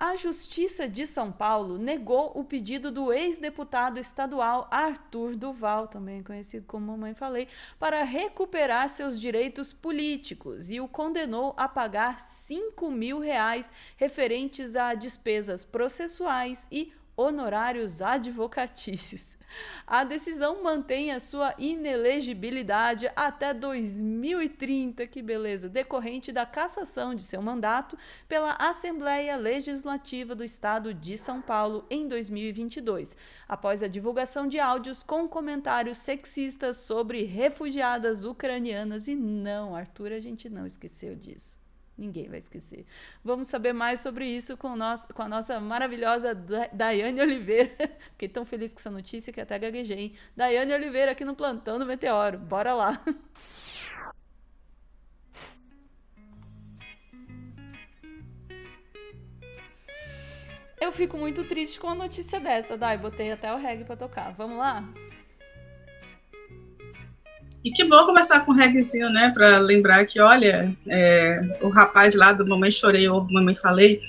A Justiça de São Paulo negou o pedido do ex-deputado estadual Arthur Duval, também conhecido como Mamãe Falei, para recuperar seus direitos políticos e o condenou a pagar R$ 5.000 referentes a despesas processuais e honorários advocatícios. A decisão mantém a sua inelegibilidade até 2030, que beleza, decorrente da cassação de seu mandato pela Assembleia Legislativa do Estado de São Paulo em 2022, após a divulgação de áudios com comentários sexistas sobre refugiadas ucranianas. E não, Arthur, a gente não esqueceu disso. Ninguém vai esquecer. Vamos saber mais sobre isso com a nossa maravilhosa Daiane Oliveira. Fiquei tão feliz com essa notícia que até gaguejei. Daiane Oliveira aqui no Plantão do Meteoro. Bora lá. Eu fico muito triste com a notícia dessa, Dai. Botei até o reggae pra tocar. Vamos lá? E que bom começar com um reguezinho, né? Para lembrar que, olha, o rapaz lá do Mamãe Chorei ou Mamãe Falei,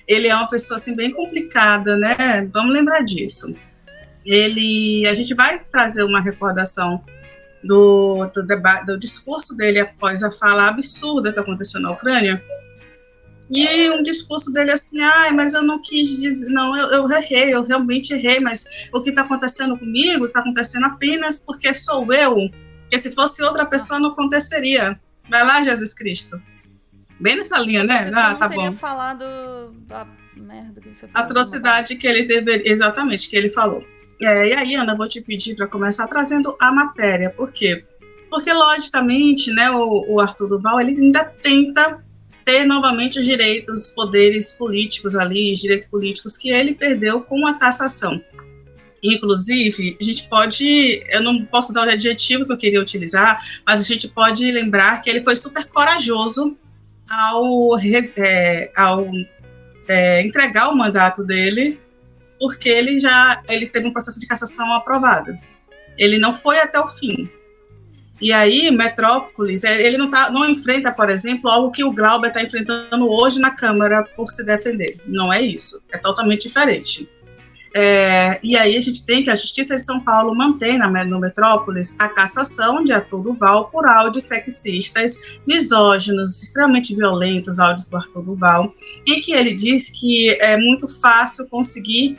ele é uma pessoa assim bem complicada, né? Vamos lembrar disso. A gente vai trazer uma recordação do discurso dele após a fala absurda que aconteceu na Ucrânia. E um discurso dele assim, mas eu não quis dizer, não, eu errei, eu realmente errei, mas o que está acontecendo comigo está acontecendo apenas porque sou eu. Porque se fosse outra pessoa, não aconteceria. Vai lá, Jesus Cristo. Bem nessa linha, né? Não tá teria bom. falado a merda que você falou. Atrocidade que ele teve, exatamente, que ele falou. E aí, Ana, eu vou te pedir para começar trazendo a matéria. Por quê? Porque, logicamente, né, o Arthur Duval, ele ainda tenta ter novamente os direitos, os poderes políticos ali, os direitos políticos que ele perdeu com a cassação. Inclusive, a gente pode, eu não posso usar o adjetivo que eu queria utilizar, mas a gente pode lembrar que ele foi super corajoso ao entregar o mandato dele, porque ele teve um processo de cassação aprovado. Ele não foi até o fim. E aí, Metrópolis, ele não enfrenta, por exemplo, algo que o Glauber está enfrentando hoje na Câmara por se defender. Não é isso, é totalmente diferente. E aí a gente tem que a Justiça de São Paulo mantém no Metrópolis a cassação de Arthur Duval por áudios sexistas, misóginos, extremamente violentos, áudios do Arthur Duval, em que ele diz que é muito fácil conseguir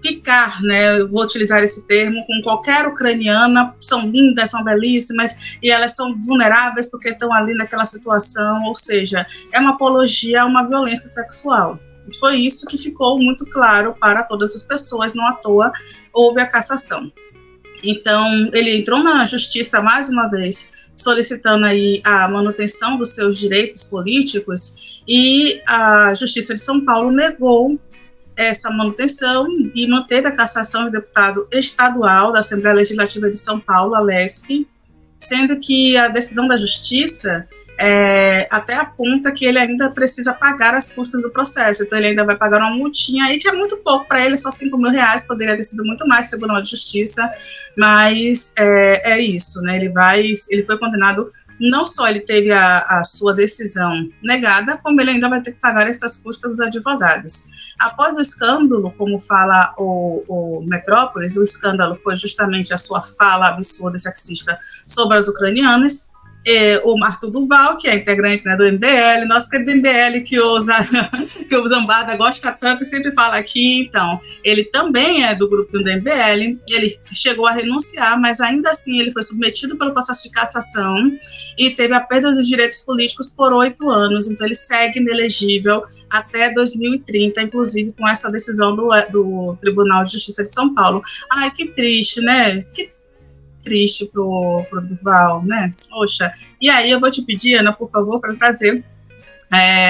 ficar, né, eu vou utilizar esse termo, com qualquer ucraniana, são lindas, são belíssimas, e elas são vulneráveis porque estão ali naquela situação, ou seja, é uma apologia a uma violência sexual. Foi isso que ficou muito claro para todas as pessoas, não à toa houve a cassação. Então, ele entrou na justiça mais uma vez, solicitando aí a manutenção dos seus direitos políticos, e a Justiça de São Paulo negou essa manutenção e manteve a cassação do deputado estadual da Assembleia Legislativa de São Paulo, a LESP, sendo que a decisão da Justiça até aponta que ele ainda precisa pagar as custas do processo, então ele ainda vai pagar uma multinha aí, que é muito pouco para ele, só R$5.000, poderia ter sido muito mais, Tribunal de Justiça, mas é isso, né? Ele foi condenado, não só ele teve a sua decisão negada, como ele ainda vai ter que pagar essas custas dos advogados. Após o escândalo, como fala o Metrópolis, o escândalo foi justamente a sua fala absurda e sexista sobre as ucranianas, o Arthur Duval, que é integrante, né, do MBL, nosso querido MBL que o Zambada gosta tanto e sempre fala aqui, então, ele também é do grupo do MBL, ele chegou a renunciar, mas ainda assim ele foi submetido pelo processo de cassação e teve a perda dos direitos políticos por 8 anos, então ele segue inelegível até 2030, inclusive com essa decisão do Tribunal de Justiça de São Paulo. Ai, que triste, né? Que triste pro Duval, né? Poxa. E aí eu vou te pedir, Ana, por favor, para trazer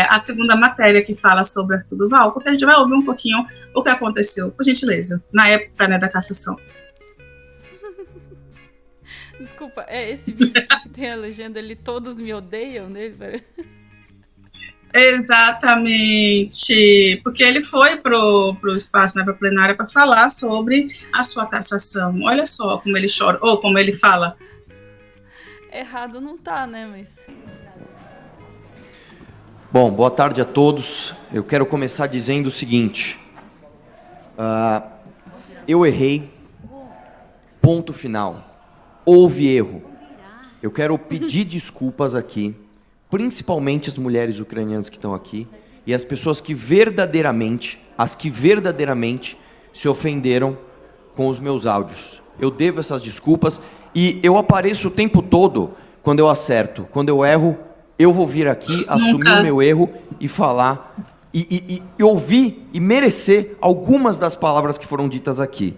a segunda matéria que fala sobre Arthur Duval, porque a gente vai ouvir um pouquinho o que aconteceu, por gentileza, na época, né, da cassação. Desculpa, esse vídeo que tem a legenda ali, todos me odeiam, né? Exatamente, porque ele foi pro espaço, né, para a plenária, para falar sobre a sua cassação. Olha só como ele chora, ou como ele fala. Errado não tá, né, mas... Bom, boa tarde a todos. Eu quero começar dizendo o seguinte. Eu errei. Ponto final. Houve erro. Eu quero pedir desculpas aqui, principalmente as mulheres ucranianas que estão aqui e as pessoas que verdadeiramente se ofenderam com os meus áudios. Eu devo essas desculpas e eu apareço o tempo todo quando eu acerto. Quando eu erro, eu vou vir aqui, assumir o meu erro e falar e ouvir e merecer algumas das palavras que foram ditas aqui.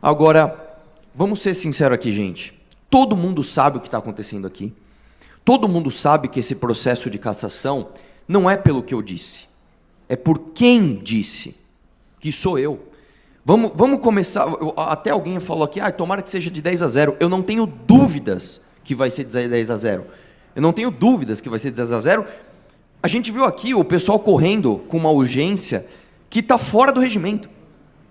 Agora, vamos ser sinceros aqui, gente. Todo mundo sabe o que está acontecendo aqui. Todo mundo sabe que esse processo de cassação não é pelo que eu disse. É por quem disse, que sou eu. Vamos começar. Até alguém falou aqui, tomara que seja de 10-0. Eu não tenho dúvidas que vai ser de 10-0. Eu não tenho dúvidas que vai ser de 10-0. A gente viu aqui o pessoal correndo com uma urgência que está fora do regimento.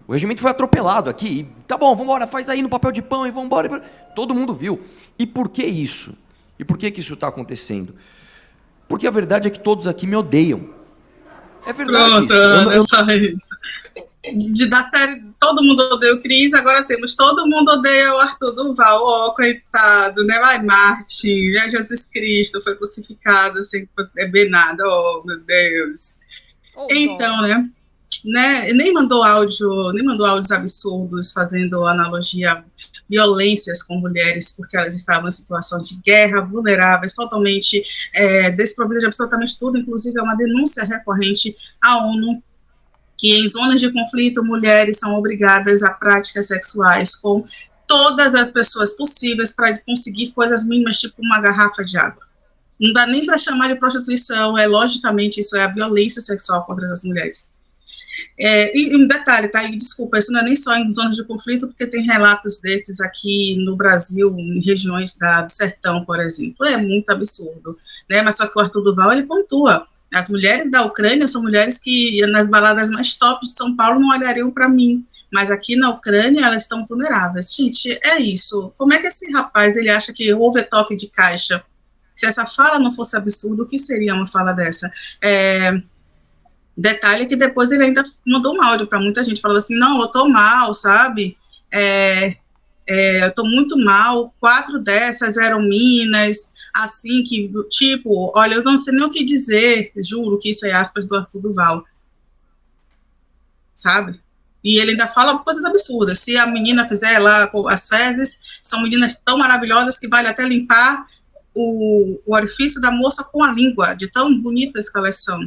O regimento foi atropelado aqui. E, tá bom, vamos embora, faz aí no papel de pão e vamos embora. Todo mundo viu. E por que isso? E por que isso está acontecendo? Porque a verdade é que todos aqui me odeiam. É verdade. Da série Todo Mundo Odeia o Cris, agora temos Todo Mundo Odeia o Arthur Duval. Coitado, né? Vai, Marte, Jesus Cristo foi crucificado sem beber nada. Meu Deus. Então, né? Nem mandou áudios absurdos fazendo analogia a violências com mulheres porque elas estavam em situação de guerra, vulneráveis, totalmente desprovidas de absolutamente tudo. Inclusive é uma denúncia recorrente à ONU que em zonas de conflito mulheres são obrigadas a práticas sexuais com todas as pessoas possíveis para conseguir coisas mínimas, tipo uma garrafa de água. Não dá nem para chamar de prostituição, logicamente isso é a violência sexual contra as mulheres. E um detalhe, tá? E desculpa, isso não é nem só em zonas de conflito, porque tem relatos desses aqui no Brasil, em regiões do sertão, por exemplo. É muito absurdo, né? Mas só que o Arthur Duval, ele pontua. As mulheres da Ucrânia são mulheres que nas baladas mais top de São Paulo não olhariam para mim, mas aqui na Ucrânia elas estão vulneráveis. Gente, é isso. Como é que esse rapaz, ele acha que houve toque de caixa? Se essa fala não fosse absurda, o que seria uma fala dessa? Detalhe que depois ele ainda mandou um áudio para muita gente, falando assim, não, eu tô mal, sabe? Eu tô muito mal, 4 dessas eram minas, assim, que, tipo, olha, eu não sei nem o que dizer, juro que isso é aspas do Arthur Duval, sabe? E ele ainda fala coisas absurdas, se a menina fizer lá as fezes, são meninas tão maravilhosas que vale até limpar o orifício da moça com a língua, de tão bonitas que elas são.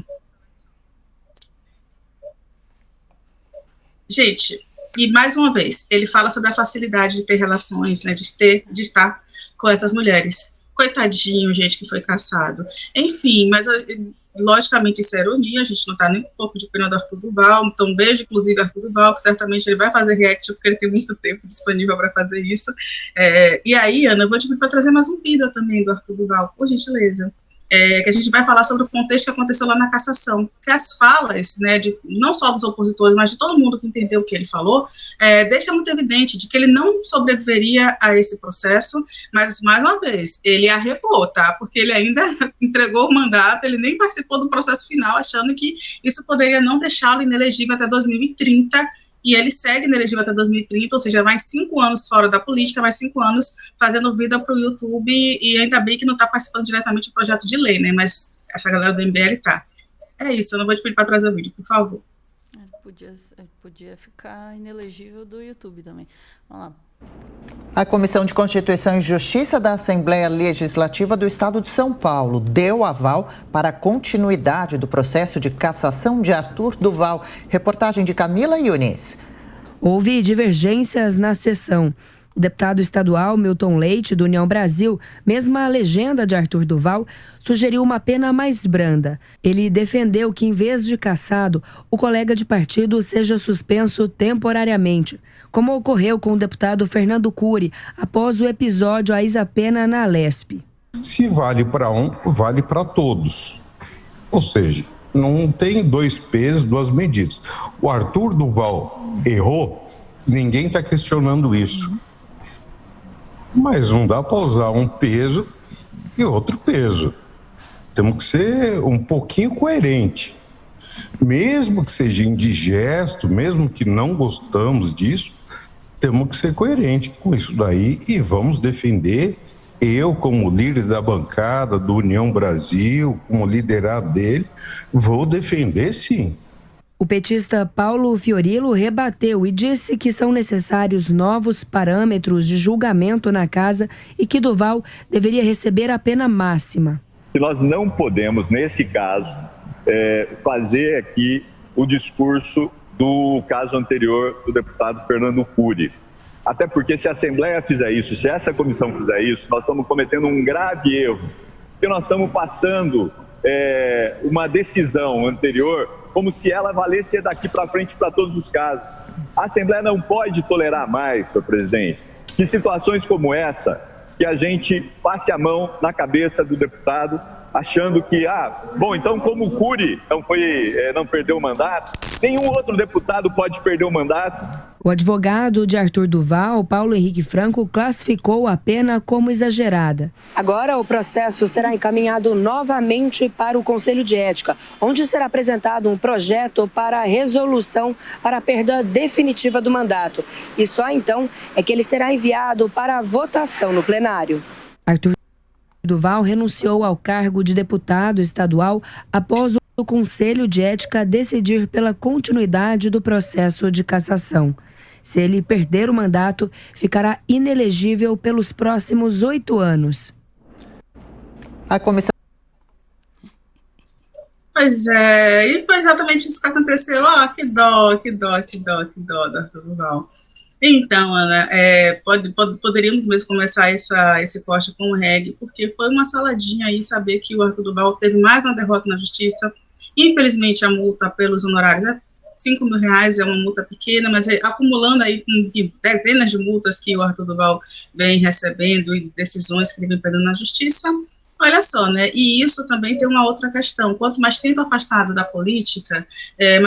Gente, e mais uma vez, ele fala sobre a facilidade de ter relações, né, de estar com essas mulheres. Coitadinho, gente, que foi caçado. Enfim, mas logicamente isso é ironia, a gente não tá nem um pouco de pena do Arthur Duval, então um beijo, inclusive, Arthur Duval, que certamente ele vai fazer react, porque ele tem muito tempo disponível para fazer isso. E aí, Ana, eu vou te pedir para trazer mais um vídeo também do Arthur Duval, por gentileza. Que a gente vai falar sobre o contexto que aconteceu lá na cassação, que as falas, né, não só dos opositores, mas de todo mundo que entendeu o que ele falou, deixa muito evidente de que ele não sobreviveria a esse processo, mas, mais uma vez, ele arregou, tá? Porque ele ainda entregou o mandato, ele nem participou do processo final, achando que isso poderia não deixá-lo inelegível até 2030, e ele segue inelegível até 2030, ou seja, mais 5 anos fora da política, mais 5 anos fazendo vida para o YouTube, e ainda bem que não está participando diretamente do projeto de lei, né, mas essa galera do MBL tá. É isso, eu não vou te pedir para trazer o vídeo, por favor. Podia ficar inelegível do YouTube também. Vamos lá. A Comissão de Constituição e Justiça da Assembleia Legislativa do Estado de São Paulo deu aval para a continuidade do processo de cassação de Arthur Duval. Reportagem de Camila Yunis. Houve divergências na sessão. O deputado estadual Milton Leite, do União Brasil, mesma legenda de Arthur Duval, sugeriu uma pena mais branda. Ele defendeu que, em vez de cassado, o colega de partido seja suspenso temporariamente, como ocorreu com o deputado Fernando Cury, após o episódio A Isapena na Alesp. Se vale para um, vale para todos. Ou seja, não tem 2 pesos, 2 medidas. O Arthur Duval errou, ninguém está questionando isso. Mas não dá para usar um peso e outro peso. Temos que ser um pouquinho coerente. Mesmo que seja indigesto, mesmo que não gostamos disso, temos que ser coerente com isso daí e vamos defender. Eu, como líder da bancada do União Brasil, como liderado dele, vou defender sim. O petista Paulo Fiorilo rebateu e disse que são necessários novos parâmetros de julgamento na casa e que Duval deveria receber a pena máxima. Que nós não podemos, nesse caso, fazer aqui o discurso do caso anterior do deputado Fernando Cury. Até porque se a Assembleia fizer isso, se essa comissão fizer isso, nós estamos cometendo um grave erro. Porque nós estamos passando uma decisão anterior como se ela valesse daqui para frente para todos os casos. A Assembleia não pode tolerar mais, senhor presidente, que situações como essa, que a gente passe a mão na cabeça do deputado, achando que, então como o Cury não perdeu o mandato, nenhum outro deputado pode perder o mandato. O advogado de Arthur Duval, Paulo Henrique Franco, classificou a pena como exagerada. Agora o processo será encaminhado novamente para o Conselho de Ética, onde será apresentado um projeto para resolução para a perda definitiva do mandato. E só então é que ele será enviado para a votação no plenário. Arthur Duval renunciou ao cargo de deputado estadual após o Conselho de Ética decidir pela continuidade do processo de cassação. Se ele perder o mandato, ficará inelegível pelos próximos 8 anos. A comissão. Pois é, e foi exatamente isso que aconteceu. Que dó do Arthur Duval. Então, Ana, poderíamos mesmo começar esse corte com o reggae, porque foi uma saladinha aí saber que o Arthur Duval teve mais uma derrota na justiça. Infelizmente, a multa pelos honorários é R$5.000, é uma multa pequena, mas acumulando aí com dezenas de multas que o Arthur Duval vem recebendo e decisões que ele vem perdendo na justiça. Olha só, né? E isso também tem uma outra questão. Quanto mais tempo afastado da política, tem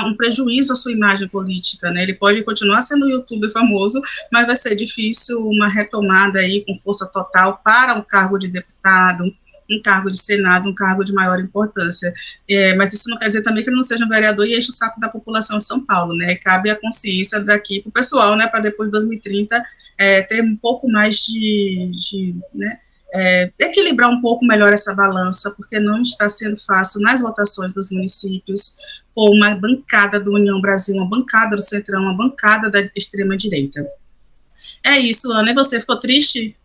um prejuízo à sua imagem política, né? Ele pode continuar sendo youtuber famoso, mas vai ser difícil uma retomada aí com força total para um cargo de deputado, um cargo de senado, um cargo de maior importância. Mas isso não quer dizer também que ele não seja um vereador e enche o saco da população de São Paulo, né? Cabe a consciência daqui para o pessoal, né? Para depois de 2030 ter um pouco mais equilibrar um pouco melhor essa balança, porque não está sendo fácil nas votações dos municípios, com uma bancada do União Brasil, uma bancada do Centrão, uma bancada da extrema-direita. É isso, Ana. E você, ficou triste?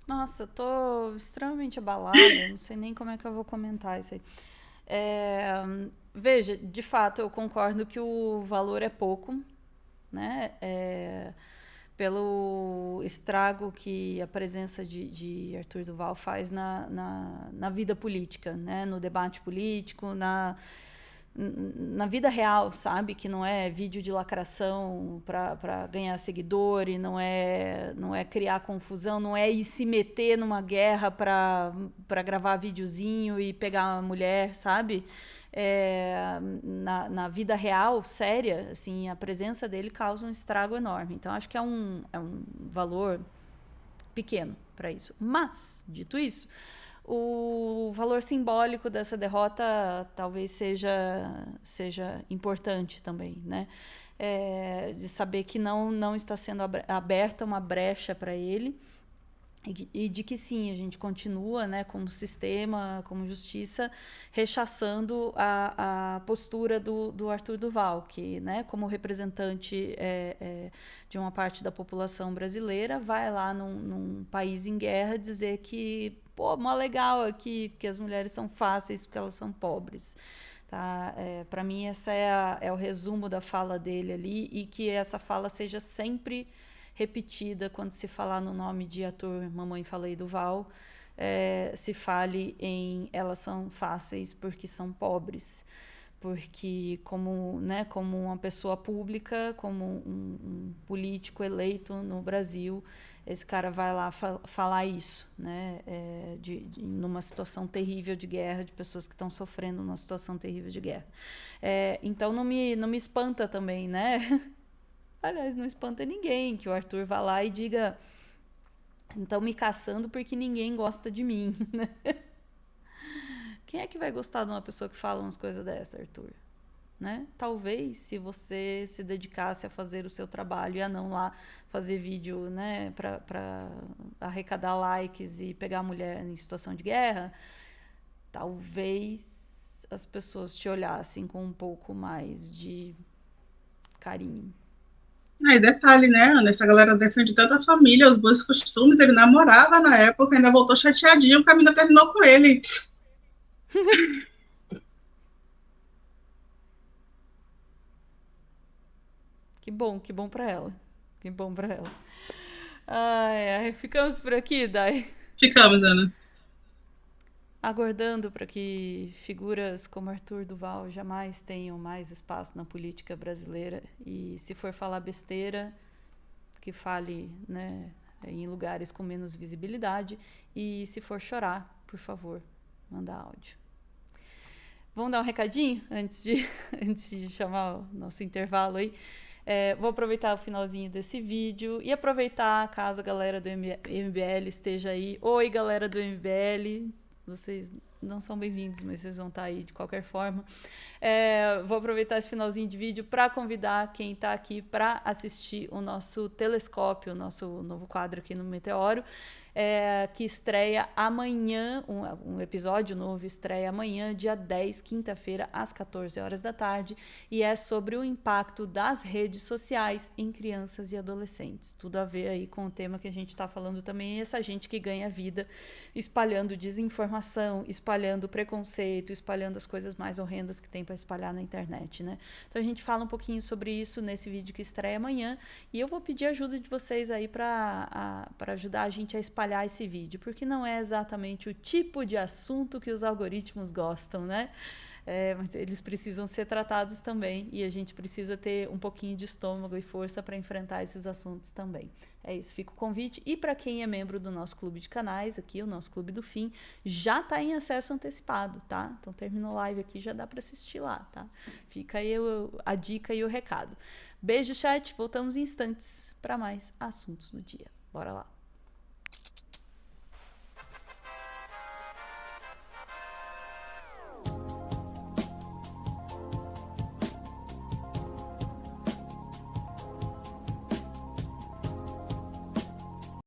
Nossa, eu tô extremamente abalada, não sei nem como é que eu vou comentar isso aí. Veja, de fato, eu concordo que o valor é pouco, né? Pelo estrago que a presença de Arthur Duval faz na vida política, né? No debate político, na vida real, sabe? Que não é vídeo de lacração para ganhar seguidor, e não é criar confusão, não é ir se meter numa guerra para gravar videozinho e pegar uma mulher, sabe? Na vida real, séria, assim, a presença dele causa um estrago enorme. Então, acho que é um valor pequeno para isso. Mas, dito isso, o valor simbólico dessa derrota talvez seja importante também, né? De saber que não está sendo aberta uma brecha para ele, e de que sim, a gente continua, né, como sistema, como justiça, rechaçando a postura do Arthur Duval, que, né, como representante de uma parte da população brasileira, vai lá num país em guerra dizer que, mó legal aqui, porque as mulheres são fáceis, porque elas são pobres. Tá? Para mim, esse é o resumo da fala dele ali, e que essa fala seja sempre repetida quando se falar no nome de Arthur Mamãe Falei Duval, se fale em elas são fáceis porque são pobres, porque como uma pessoa pública, como um político eleito no Brasil, esse cara vai lá falar isso, né? Numa situação terrível de guerra, de pessoas que estão sofrendo numa situação terrível de guerra. Então não me espanta também, né? Aliás, não espanta ninguém que o Arthur vá lá e diga Estão me caçando porque ninguém gosta de mim, né? Quem é que vai gostar de uma pessoa que fala umas coisas dessa, Arthur? Né? Talvez se você se dedicasse a fazer o seu trabalho e a não lá fazer vídeo, né, para arrecadar likes e pegar a mulher em situação de guerra, talvez as pessoas te olhassem com um pouco mais de carinho. Aí, detalhe, né, Ana? Essa galera defende tanto a família, os bons costumes. Ele namorava na época, ainda voltou chateadinho, porque a menina terminou com ele. Que bom pra ela. Que bom pra ela. Ai, ficamos por aqui, Dai. Ficamos, Ana. Aguardando para que figuras como Arthur Duval jamais tenham mais espaço na política brasileira. E se for falar besteira, que fale, né, em lugares com menos visibilidade. E se for chorar, por favor, manda áudio. Vamos dar um recadinho antes de chamar o nosso intervalo aí? Vou aproveitar o finalzinho desse vídeo e aproveitar, caso a galera do MBL esteja aí. Oi, galera do MBL. Vocês não são bem-vindos, mas vocês vão estar aí de qualquer forma. Vou aproveitar esse finalzinho de vídeo para convidar quem está aqui para assistir o nosso Telescópio, o nosso novo quadro aqui no Meteoro, que estreia amanhã, um episódio novo estreia amanhã, dia 10, quinta-feira, às 14 horas da tarde, e é sobre o impacto das redes sociais em crianças e adolescentes. Tudo a ver aí com o tema que a gente está falando também, essa gente que ganha vida espalhando desinformação, espalhando preconceito, espalhando as coisas mais horrendas que tem para espalhar na internet, né? Então a gente fala um pouquinho sobre isso nesse vídeo que estreia amanhã, e eu vou pedir a ajuda de vocês aí para ajudar a gente a espalhar esse vídeo, porque não é exatamente o tipo de assunto que os algoritmos gostam, né? Mas eles precisam ser tratados também, e a gente precisa ter um pouquinho de estômago e força para enfrentar esses assuntos também. É isso, fica o convite. E para quem é membro do nosso clube de canais aqui, o nosso Clube do Fim, já está em acesso antecipado, tá? Então terminou a live aqui, já dá para assistir lá, tá? Fica aí a dica e o recado. Beijo, chat, voltamos em instantes para mais assuntos do dia. Bora lá.